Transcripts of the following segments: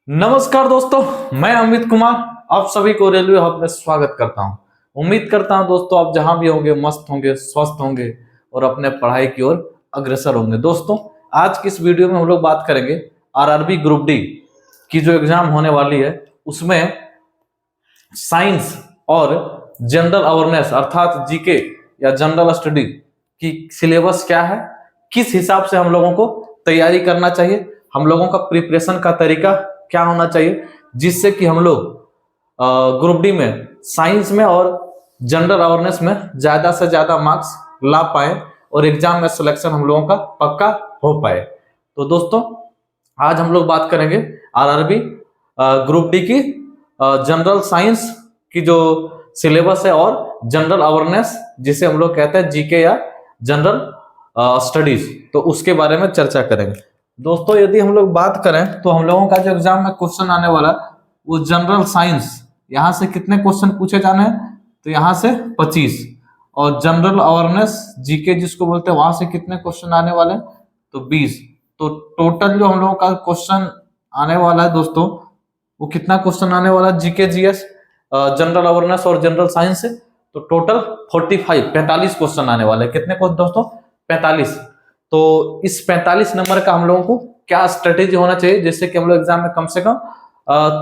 नमस्कार दोस्तों, मैं अमित कुमार आप सभी को रेलवे हब में स्वागत करता हूं। उम्मीद करता हूं दोस्तों आप जहां भी होंगे मस्त होंगे, स्वस्थ होंगे और अपने पढ़ाई की ओर अग्रसर होंगे। दोस्तों आज की इस वीडियो में हम लोग बात करेंगे आरआरबी ग्रुप डी की जो एग्जाम होने वाली है उसमें साइंस और जनरल अवेयरनेस अर्थात जीके या जनरल स्टडी की सिलेबस क्या है, किस हिसाब से हम लोगों को तैयारी करना चाहिए, हम लोगों का प्रिपरेशन का तरीका क्या होना चाहिए, जिससे कि हम लोग ग्रुप डी में साइंस में और जनरल अवेयरनेस में ज्यादा से ज्यादा मार्क्स ला पाए और एग्जाम में सिलेक्शन हम लोगों का पक्का हो पाए। तो दोस्तों आज हम लोग बात करेंगे आरआरबी ग्रुप डी की जनरल साइंस की जो सिलेबस है और जनरल अवेयरनेस जिसे हम लोग कहते हैं जीके या जनरल स्टडीज, तो उसके बारे में चर्चा करेंगे। दोस्तों यदि हम लोग बात करें तो हम लोगों का जो एग्जाम में क्वेश्चन आने वाला वो जनरल साइंस, यहाँ से कितने क्वेश्चन पूछे जाने हैं, तो यहाँ से 25, और जनरल अवेयरनेस जीके जिसको बोलते हैं वहां से कितने क्वेश्चन आने वाले हैं, तो 20। तो टोटल जो हम लोगों का क्वेश्चन आने वाला है दोस्तों वो कितना क्वेश्चन आने वाला है जीके जीएस जनरल अवेयरनेस और जनरल साइंस से, तो टोटल 45 क्वेश्चन आने वाले हैं। कितने क्वेश्चन दोस्तों? 45। तो इस 45 नंबर का हम लोगों को क्या स्ट्रेटेजी होना चाहिए जिससे कि हम लोग एग्जाम में कम से कम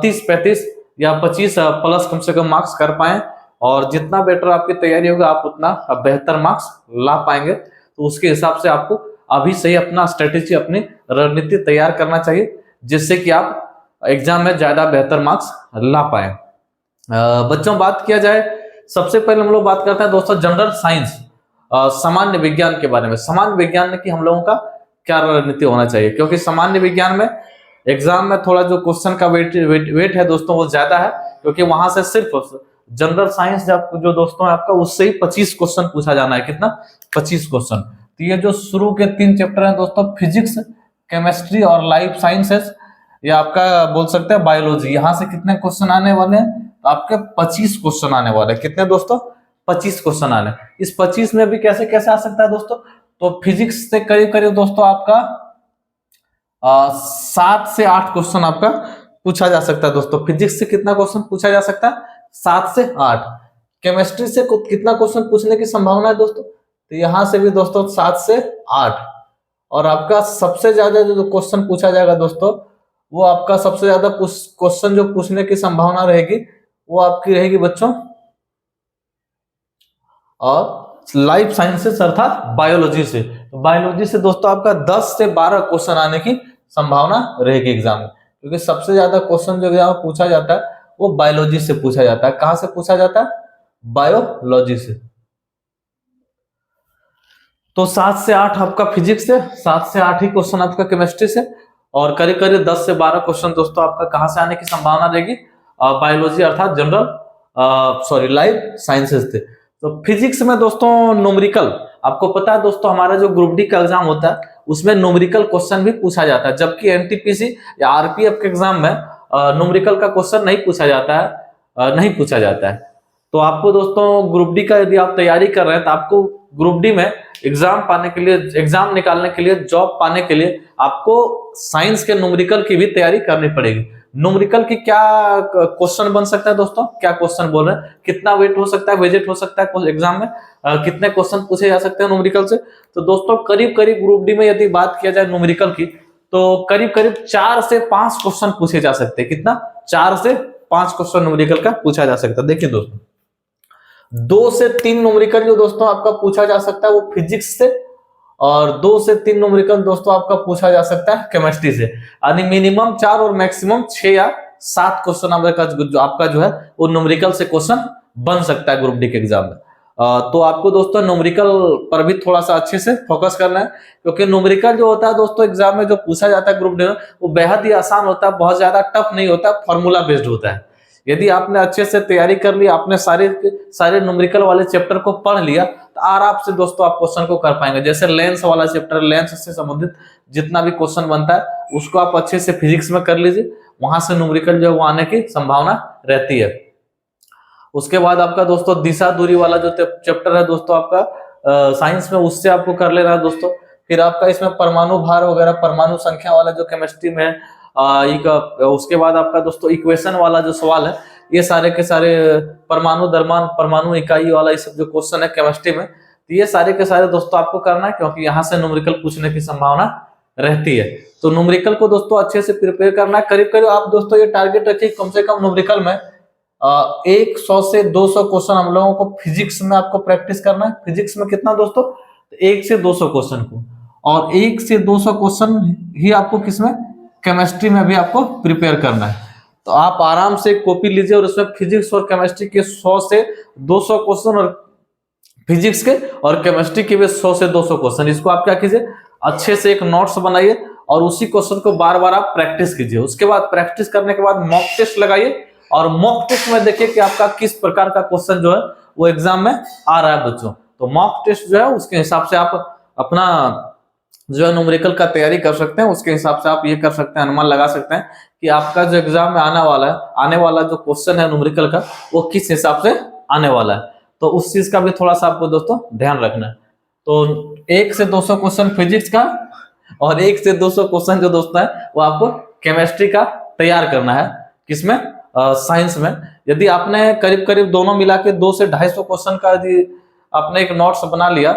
30-35 या 25 प्लस कम से कम मार्क्स कर पाए, और जितना बेटर आपकी तैयारी होगा आप उतना बेहतर मार्क्स ला पाएंगे। तो उसके हिसाब से आपको अभी से ही अपना स्ट्रेटेजी, अपनी रणनीति तैयार करना चाहिए जिससे कि आप एग्जाम में ज्यादा बेहतर मार्क्स ला पाए। बच्चों बात किया जाए, सबसे पहले हम लोग बात करते हैं दोस्तों जनरल साइंस, सामान्य विज्ञान के बारे में। सामान्य विज्ञान की हम लोगों का क्या रणनीति होना चाहिए, क्योंकि सामान्य विज्ञान में एग्जाम में थोड़ा जो क्वेश्चन का वेट है दोस्तों वो ज्यादा है, क्योंकि वहां से सिर्फ जनरल साइंस जो दोस्तों है आपका उससे ही 25 क्वेश्चन पूछा जाना है। कितना? 25 क्वेश्चन। तो ये जो शुरू के 3 चैप्टर है दोस्तों, फिजिक्स, केमिस्ट्री और लाइफ साइंसेस, या आपका बोल सकते हैं बायोलॉजी, यहाँ से कितने क्वेश्चन आने वाले हैं, तो आपके 25 क्वेश्चन आने वाले हैं। कितने दोस्तों? 25 क्वेश्चन आने। इस 25 में भी कैसे कैसे आ सकता है दोस्तों, तो फिजिक्स से करीब करीब दोस्तों आपका 7 से 8 क्वेश्चन आपका पूछा जा सकता है। दोस्तों फिजिक्स से कितना क्वेश्चन पूछा जा सकता है? 7 से 8। केमिस्ट्री से कितना क्वेश्चन पूछने की संभावना है दोस्तों, तो यहां से भी दोस्तों 7 से 8। और आपका सबसे ज्यादा जो क्वेश्चन पूछा जाएगा दोस्तों, वो आपका सबसे ज्यादा क्वेश्चन जो पूछने की संभावना रहेगी वो आपकी रहेगी बच्चों और लाइफ साइंसेस अर्थात बायोलॉजी से। तो बायोलॉजी से दोस्तों आपका 10 से 12 क्वेश्चन आने की संभावना रहेगी एग्जाम में, क्योंकि सबसे ज्यादा क्वेश्चन जो एग्जाम में पूछा जाता है वो बायोलॉजी से पूछा जाता है। कहां से पूछा जाता है? बायोलॉजी से। तो 7 से 8 आपका फिजिक्स से, 7 से 8 ही क्वेश्चन आपका केमिस्ट्री से, और करीब करीब 10 से 12 क्वेश्चन दोस्तों आपका कहां से आने की संभावना रहेगी? बायोलॉजी अर्थात जनरल लाइफ साइंसेस से। तो फिजिक्स में दोस्तों न्यूमेरिकल, आपको पता है दोस्तों हमारा जो ग्रुप डी का एग्जाम होता है उसमें न्यूमेरिकल क्वेश्चन भी पूछा जाता है, जबकि एनटीपीसी या आरपीएफ के एग्जाम में न्यूमेरिकल का क्वेश्चन नहीं पूछा जाता है, नहीं पूछा जाता है। तो आपको दोस्तों ग्रुप डी का यदि आप तैयारी कर रहे हैं तो आपको ग्रुप डी में एग्जाम पाने के लिए, एग्जाम निकालने के लिए, जॉब पाने के लिए आपको साइंस के न्यूमेरिकल की भी तैयारी करनी पड़ेगी। न्यूमेरिकल की क्या क्वेश्चन बन सकता है दोस्तों, क्या क्वेश्चन बोल रहे हैं, कितना वेट हो सकता है, वेजेट हो सकता है एग्जाम में, कितने क्वेश्चन पूछे जा सकते हैं न्यूमेरिकल से। तो दोस्तों करीब करीब ग्रुप डी में यदि बात किया जाए न्यूमेरिकल की तो करीब करीब 4 से 5 क्वेश्चन पूछे जा सकते हैं। कितना? 4 से 5 क्वेश्चन न्यूमेरिकल का पूछा जा सकता है। देखिए दोस्तों 2 से 3 न्यूमेरिकल जो दोस्तों आपका पूछा जा सकता है वो फिजिक्स से, और 2 से 3 न्यूमेरिकल दोस्तों आपका पूछा जा सकता है केमिस्ट्री से। यानी मिनिमम 4 और मैक्सिमम 6 या 7 क्वेश्चन आपका जो है वो न्यूमेरिकल से क्वेश्चन बन सकता है ग्रुप डी के एग्जाम में। तो आपको दोस्तों न्यूमेरिकल पर भी थोड़ा सा अच्छे से फोकस करना है, क्योंकि न्यूमेरिकल जो होता है दोस्तों एग्जाम में जो पूछा जाता है ग्रुप डी में वो बेहद ही आसान होता है, बहुत ज्यादा टफ नहीं होता, फॉर्मूला बेस्ड होता है। यदि आपने अच्छे से तैयारी कर ली, आपने सारे न्यूमेरिकल वाले चैप्टर को पढ़ लिया तो आराम से दोस्तों आप क्वेश्चन को कर पाएंगे। जैसे लेंस वाला चैप्टर, लेंस से संबंधित जितना भी क्वेश्चन बनता है उसको आप अच्छे से फिजिक्स में कर लीजिए, वहां से न्यूमेरिकल जो है वो आने की संभावना रहती है। उसके बाद आपका दोस्तों दिशा दूरी वाला जो चैप्टर है दोस्तों आपका साइंस में, उससे आपको कर लेना है दोस्तों। फिर आपका इसमें परमाणु भार वगैरह, परमाणु संख्या वाला जो केमिस्ट्री में उसके बाद आपका दोस्तों इक्वेशन वाला जो सवाल है, ये सारे के सारे परमाणु द्रव्यमान, परमाणु इकाई वाला ये सब जो क्वेश्चन है केमिस्ट्री में, तो ये सारे के सारे दोस्तों आपको करना है, क्योंकि यहाँ से न्यूमेरिकल पूछने की संभावना रहती है। तो न्यूमेरिकल को दोस्तों अच्छे से प्रिपेयर करना है। करीब करीब आप दोस्तों ये टारगेट रखिए कम से कम न्यूमेरिकल में 100 से 200 क्वेश्चन हम लोगों को फिजिक्स में आपको प्रैक्टिस करना है। फिजिक्स में कितना दोस्तों, 1 से 200 क्वेश्चन को, और 1 से 200 क्वेश्चन ही आपको किसमें, केमिस्ट्री में भी आपको प्रिपेयर करना है। तो आप आराम से कॉपी लीजिए और उसमें फिजिक्स और केमिस्ट्री के 100 से 200 क्वेश्चन, और फिजिक्स के और केमिस्ट्री के भी 100 से 200 क्वेश्चन, इसको आप क्या कीजिए, अच्छे से एक नोट्स बनाइए और उसी क्वेश्चन को बार बार आप प्रैक्टिस कीजिए। उसके बाद प्रैक्टिस करने के बाद मॉक टेस्ट लगाइए, और मॉक टेस्ट में देखिए कि आपका किस प्रकार का क्वेश्चन जो है वो एग्जाम में आ रहा है बच्चों। तो मॉक टेस्ट जो है उसके हिसाब से आप अपना जो है न्यूमेरिकल का तैयारी कर सकते हैं। उसके हिसाब से आप ये कर सकते हैं, अनुमान लगा सकते हैं कि आपका जो एग्जाम में आने वाला जो क्वेश्चन है न्यूमेरिकल का, वो किस हिसाब से आने वाला है। तो उस चीज का भी थोड़ा सा आपको दोस्तों ध्यान रखना है। तो 1 से 200 क्वेश्चन फिजिक्स का और 1 से 200 क्वेश्चन जो दोस्तों है वो आपको केमिस्ट्री का तैयार करना है। किसमें, साइंस में। यदि आपने करीब करीब दोनों मिला के 200 से 250 क्वेश्चन का यदि आपने एक नोट्स बना लिया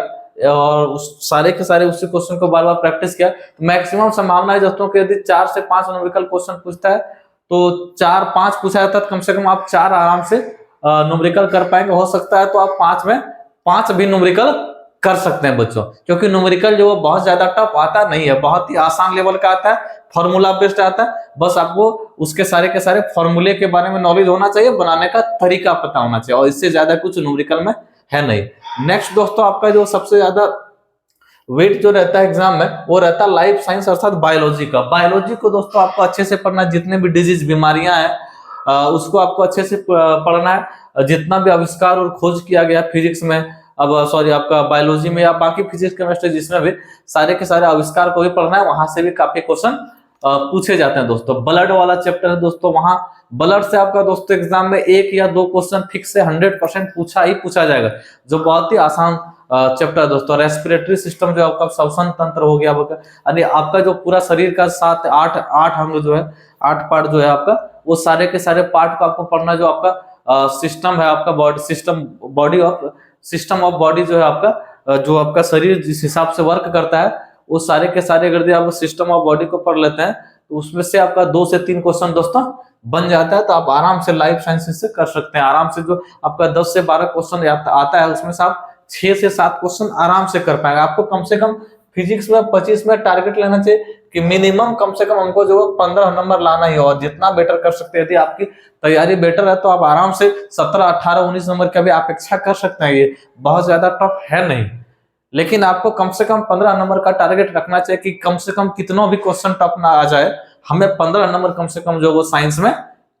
और उस सारे के सारे उसी क्वेश्चन को बार बार प्रैक्टिस किया, तो मैक्सिमम संभावना है दोस्तों कि यदि 4 से 5 न्यूमेरिकल क्वेश्चन पूछता है तो 4-5 पूछा जाता है, कम से कम आप 4 आराम से न्यूमेरिकल कर पाएंगे। हो सकता है तो आप 5 में 5 भी न्यूमेरिकल कर सकते हैं बच्चों, क्योंकि न्यूमेरिकल जो बहुत ज्यादा टफ आता नहीं है, बहुत ही आसान लेवल का आता है, फॉर्मूला बेस्ड आता है। बस आपको उसके सारे के सारे फॉर्मूले के बारे में नॉलेज होना चाहिए, बनाने का तरीका पता होना चाहिए, और इससे ज्यादा कुछ न्यूमेरिकल में है नहीं। नेक्स्ट दोस्तों आपका जो सबसे ज्यादा वेट जो रहता है एग्जाम में, वो रहता है लाइफ साइंस अर्थात बायोलॉजी का। बायोलॉजी को दोस्तों आपको अच्छे से पढ़ना, जितने भी डिजीज बीमारियां हैं उसको आपको अच्छे से पढ़ना है। जितना भी आविष्कार और खोज किया गया फिजिक्स में, अब सॉरी आपका बायोलॉजी में या बाकी फिजिक्स केमिस्ट्री जिसमें भी, सारे के सारे आविष्कार को भी पढ़ना है। वहां से भी काफी क्वेश्चन पूछे जाते हैं दोस्तों। ब्लड वाला चैप्टर है दोस्तों, वहां ब्लड से आपका दोस्तों एग्जाम में 1 या 2 क्वेश्चन फिक्स से 100% पूछा जाएगा, जो बहुत ही आसान चैप्टर है दोस्तों। रेस्पिरेटरी सिस्टम जो आपका श्वसन तंत्र हो गया, यानी आपका जो पूरा शरीर का 7-8 अंग जो है, 8 पार्ट जो है आपका, वो सारे के सारे पार्ट को आपको पढ़ना। जो आपका सिस्टम है, आपका सिस्टम ऑफ बॉडी जो है आपका, जो आपका शरीर जिस हिसाब से वर्क करता है, वो सारे के सारे अगर आप सिस्टम ऑफ बॉडी को पढ़ लेते हैं तो उसमें से आपका 2 से 3 क्वेश्चन दोस्तों बन जाता है। तो आप आराम से लाइफ साइंसेस से कर सकते हैं। आराम से जो आपका 10 से 12 क्वेश्चन आता है, उसमें से आप 6 से 7 क्वेश्चन आराम से कर पाएंगे। आपको कम से कम फिजिक्स में 25 में टारगेट लेना चाहिए कि मिनिमम कम से कम हमको जो 15 नंबर लाना ही हो, और जितना बेटर कर सकते हैं। यदि आपकी तैयारी बेटर है तो आप आराम से 17, 18, 19 नंबर का भी आप अपेक्षा कर सकते हैं। ये बहुत ज्यादा टफ है नहीं, लेकिन आपको कम से कम 15 नंबर का टारगेट रखना चाहिए कि कम से कम कितना भी क्वेश्चन टफ ना आ जाए, हमें 15 नंबर कम से कम जो वो साइंस में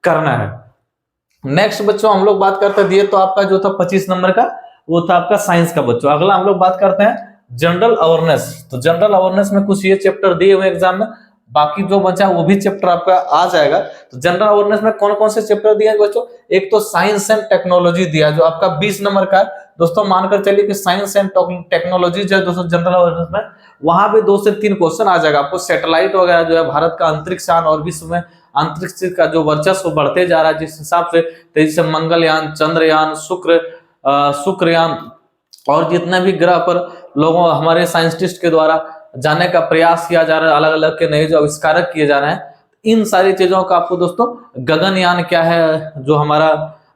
करना है। नेक्स्ट बच्चों हम लोग बात करते दिए तो आपका जो था 25 नंबर का, वो था आपका साइंस का बच्चों। अगला हम लोग बात करते हैं जनरल अवेयरनेस। तो जनरल अवेयरनेस में कुछ ये चैप्टर दिए हुए एग्जाम में, बाकी जो बचा वो भी चैप्टर आपका आ जाएगा। तो जनरल अवेयरनेस में कौन कौन से चैप्टर दिए बच्चों, एक तो साइंस एंड टेक्नोलॉजी दिया जो आपका 20 नंबर का है दोस्तों। मानकर चलिए कि साइंस एंड टेक्नोलॉजी जो है दोस्तों जनरल अवेयरनेस में, वहां भी 2 से 3 क्वेश्चन आ जाएगा। आपको सैटेलाइट वगैरह जो है, भारत का अंतरिक्ष यान और विश्व में अंतरिक्ष का जो वर्चस्व बढ़ते जा रहा है, जिस हिसाब से तेजी से मंगलयान, चंद्रयान, शुक्रयान और जितने भी ग्रह पर लोगों हमारे साइंटिस्ट के द्वारा जाने का प्रयास किया जा रहा है, अलग अलग के नए जो आविष्कारक किए जा रहे हैं, इन सारी चीजों का आपको दोस्तों, गगनयान क्या है जो हमारा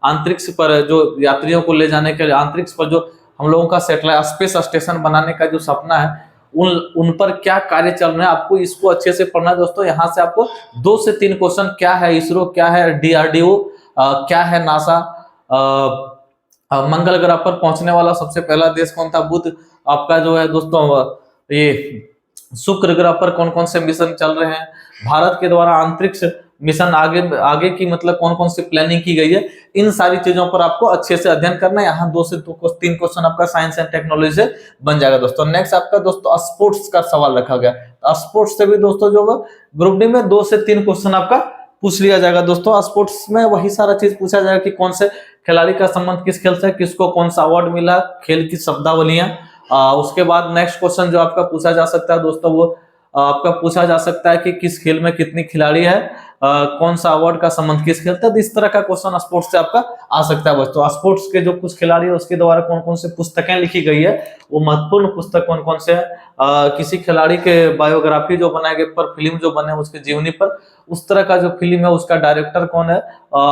अंतरिक्ष पर जो यात्रियों को ले जाने के लिए, अंतरिक्ष पर जो हम लोगों का सैटेलाइट स्पेस स्टेशन बनाने का जो सपना है, उन पर क्या कार्य चल रहे हैं, आपको इसको अच्छे से पढ़ना है दोस्तों। यहाँ से आपको 2 से 3 क्वेश्चन, क्या है इसरो, क्या है DRDO, क्या है नासा, मंगल ग्रह पर पहुंचने वाला सबसे पहला देश कौन था, बुध, आपका जो है दोस्तों ये शुक्र ग्रह पर कौन कौन से मिशन चल रहे हैं, भारत के द्वारा अंतरिक्ष मिशन आगे की मतलब कौन कौन सी प्लानिंग की गई है, इन सारी चीजों पर आपको अच्छे से अध्ययन करना है। यहाँ 2 से 3 क्वेश्चन आपका साइंस एंड टेक्नोलॉजी से बन जाएगा दोस्तों। नेक्स्ट आपका दोस्तों स्पोर्ट्स का सवाल रखा गया। स्पोर्ट्स से भी दोस्तों जो ग्रुप डी में 2 से 3 क्वेश्चन आपका पूछ लिया जाएगा दोस्तों। स्पोर्ट्स में वही सारा चीज पूछा जाएगा कि कौन से खिलाड़ी का संबंध किस खेल से, किसको कौन सा अवार्ड मिला, खेल की शब्दावलियां। उसके बाद नेक्स्ट क्वेश्चन जो आपका पूछा जा सकता है दोस्तों, वो आपका पूछा जा सकता है कि किस खेल में कितनी खिलाड़ी है, कौन सा अवार्ड का संबंध किस खेल तक, इस तरह का क्वेश्चन स्पोर्ट्स से आपका आ सकता है दोस्तों। स्पोर्ट्स के जो कुछ खिलाड़ी है उसके द्वारा कौन कौन से पुस्तकें लिखी गई है, वो महत्वपूर्ण पुस्तक कौन कौन से है, किसी खिलाड़ी के बायोग्राफी जो बनाए गए पर, फिल्म जो बने उसके जीवनी पर, उस तरह का जो फिल्म है उसका डायरेक्टर कौन है,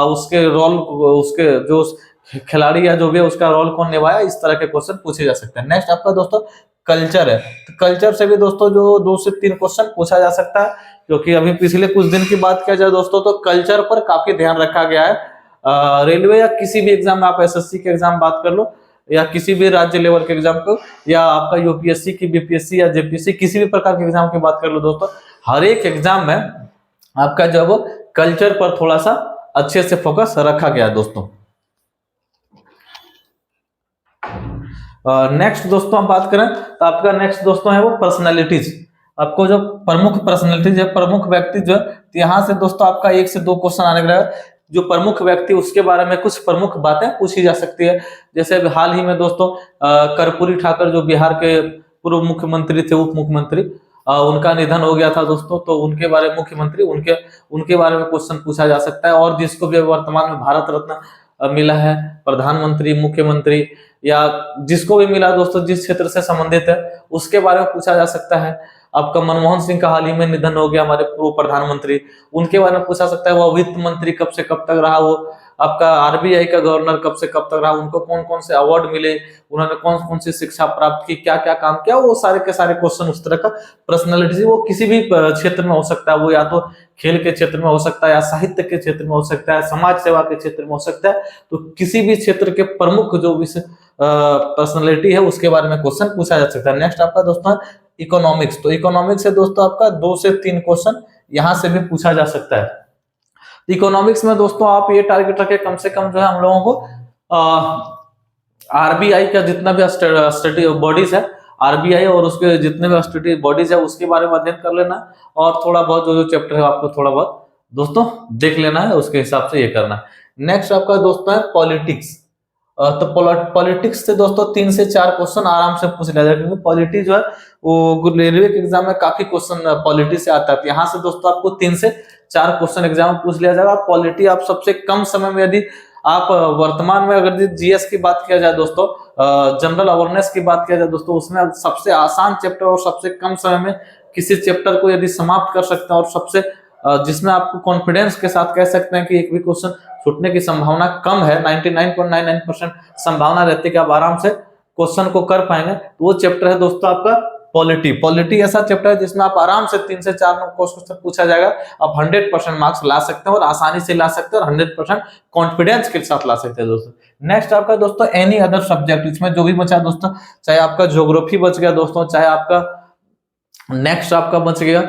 उसके रोल, उसके जो खिलाड़ी है जो भी है उसका रोल कौन निभाया, इस तरह के क्वेश्चन पूछे जा सकते हैं। नेक्स्ट आपका दोस्तों कल्चर है, तो कल्चर से भी दोस्तों जो 2 से 3 क्वेश्चन पूछा जा सकता है, क्योंकि अभी पिछले कुछ दिन की बात किया जाए दोस्तों तो कल्चर पर काफी ध्यान रखा गया है। रेलवे या किसी भी एग्जाम में, आप एसएससी के एग्जाम बात कर लो या किसी भी राज्य लेवल के एग्जाम को, या आपका यूपीएससी की, बीपीएससी या जेपीएससी, किसी भी प्रकार के एग्जाम की बात कर लो दोस्तों, हर एक एग्जाम में आपका जो वो कल्चर पर थोड़ा सा अच्छे से फोकस रखा गया दोस्तों। नेक्स्ट दोस्तों हम बात करें तो आपका नेक्स्ट दोस्तों है वो पर्सनालिटीज। आपको जो प्रमुख पर्सनालिटीज है, प्रमुख व्यक्ति जो है, तो यहाँ से दोस्तों आपका 1 से 2 क्वेश्चन आने लगा। जो प्रमुख व्यक्ति उसके बारे में कुछ प्रमुख बातें पूछी जा सकती है। जैसे अभी हाल ही में दोस्तों कर्पूरी ठाकर जो बिहार के पूर्व मुख्यमंत्री थे, उप मुख्यमंत्री, उनका निधन हो गया था दोस्तों, तो उनके बारे में मुख्यमंत्री, उनके बारे में क्वेश्चन पूछा जा सकता है। और जिसको भी वर्तमान में भारत रत्न मिला है, प्रधानमंत्री, मुख्यमंत्री, या जिसको भी मिला दोस्तों, जिस क्षेत्र से संबंधित है उसके बारे में पूछा जा सकता है। आपका मनमोहन सिंह का हाल ही में निधन हो गया, हमारे पूर्व प्रधानमंत्री, उनके बारे में पूछा सकता है। वो वित्त मंत्री कब से कब तक रहा, वो आपका आरबीआई का गवर्नर कब से कब तक रहा, उनको कौन कौन से अवार्ड मिले, उन्होंने कौन कौन सी शिक्षा प्राप्त की, क्या क्या काम किया, वो सारे के सारे क्वेश्चन उस तरह का पर्सनैलिटी, वो किसी भी क्षेत्र में हो सकता है। वो या तो खेल के क्षेत्र में हो सकता है, या साहित्य के क्षेत्र में हो सकता है, समाज सेवा के क्षेत्र में हो सकता है। तो किसी भी क्षेत्र के प्रमुख जो विषय पर्सनैलिटी है उसके बारे में क्वेश्चन पूछा जा सकता है। नेक्स्ट आपका दोस्तों इकोनॉमिक्स, तो इकोनॉमिक्स से दोस्तों आपका 2 से 3 क्वेश्चन यहां से भी पूछा जा सकता है। इकोनॉमिक्स में दोस्तों आप ये टारगेट रखें कम से कम जो है हम लोगों को आरबीआई का जितना भी स्टडी बॉडीज है, आरबीआई और उसके जितने भी स्टडी बॉडीज है उसके बारे में अध्ययन कर लेना, और थोड़ा बहुत जो चैप्टर है आपको थोड़ा बहुत दोस्तों देख लेना है, उसके हिसाब से ये करना है। नेक्स्ट आपका दोस्तों है पॉलिटिक्स। तो पॉलिटिक्स से दोस्तों 3 से 4 क्वेश्चन आराम से पूछ लिया जाए, क्योंकि पॉलिटी जो है वो रेलवे के एग्जाम में काफी क्वेश्चन पॉलिटी से आता है। यहाँ से दोस्तों आपको 3 से 4 क्वेश्चन एग्जाम में पूछ लिया जाएगा। पॉलिटी आप सबसे कम समय में, यदि आप वर्तमान में अगर जीएस की बात किया जाए दोस्तों, जनरल अवेयरनेस की बात किया जाए दोस्तों, उसमें सबसे आसान चैप्टर और सबसे कम समय में किसी चैप्टर को यदि समाप्त कर सकते हैं, और सबसे जिसमें आपको कॉन्फिडेंस के साथ कह सकते हैं कि एक भी क्वेश्चन छूटने की संभावना कम है, 99.99% संभावना रहती है कि आप आराम से क्वेश्चन को कर पाएंगे, तो वो चैप्टर है दोस्तों आपका पॉलिटी। पॉलिटी ऐसा चैप्टर है जिसमें आप आराम से 3 से 4 क्वेश्चन पूछा जाएगा, आप 100% मार्क्स ला सकते हैं और आसानी से ला सकते हैं, और 100% कॉन्फिडेंस के साथ ला सकते हैं दोस्तों। नेक्स्ट आपका दोस्तों एनी अदर सब्जेक्ट, इसमें जो भी बचा दोस्तों, चाहे आपका ज्योग्राफी बच गया दोस्तों, चाहे आपका नेक्स्ट आपका बच गया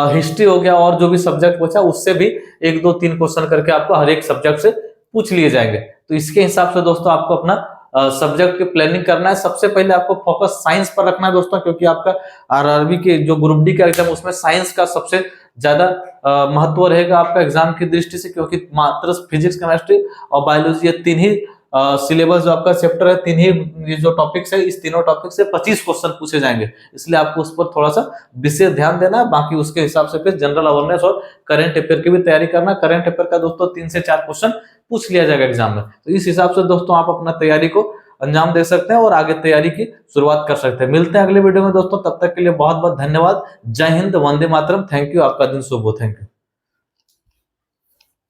हिस्ट्री हो गया, और जो भी सब्जेक्ट बचा उससे भी 1 2 3 क्वेश्चन करके आपको हर एक सब्जेक्ट से पूछ लिए जाएंगे। तो इसके हिसाब से दोस्तों आपको अपना सब्जेक्ट की प्लानिंग करना है। सबसे पहले आपको फोकस साइंस पर रखना है दोस्तों, क्योंकि आपका आरआरबी के जो ग्रुप डी का एग्जाम उसमें साइंस का सबसे ज्यादा महत्व रहेगा आपका एग्जाम की दृष्टि से, क्योंकि मात्र फिजिक्स, केमिस्ट्री और बायोलॉजी ये 3 ही सिलेबस जो आपका चैप्टर है, 3 ही ये जो टॉपिक्स है, इस तीनों टॉपिक से 25 क्वेश्चन पूछे जाएंगे, इसलिए आपको उस पर थोड़ा सा विशेष ध्यान देना है। बाकी उसके हिसाब से फिर जनरल अवेयरनेस और करंट अफेयर की भी तैयारी करना। करंट अफेयर का दोस्तों 3 से 4 क्वेश्चन पूछ लिया जाएगा एग्जाम में, तो इस हिसाब से दोस्तों आप अपना तैयारी को अंजाम दे सकते हैं और आगे तैयारी की शुरुआत कर सकते हैं। मिलते हैं अगले वीडियो में दोस्तों, तब तक के लिए बहुत बहुत धन्यवाद। जय हिंद, वंदे मातरम, थैंक यू, आपका दिन शुभ हो, थैंक यू।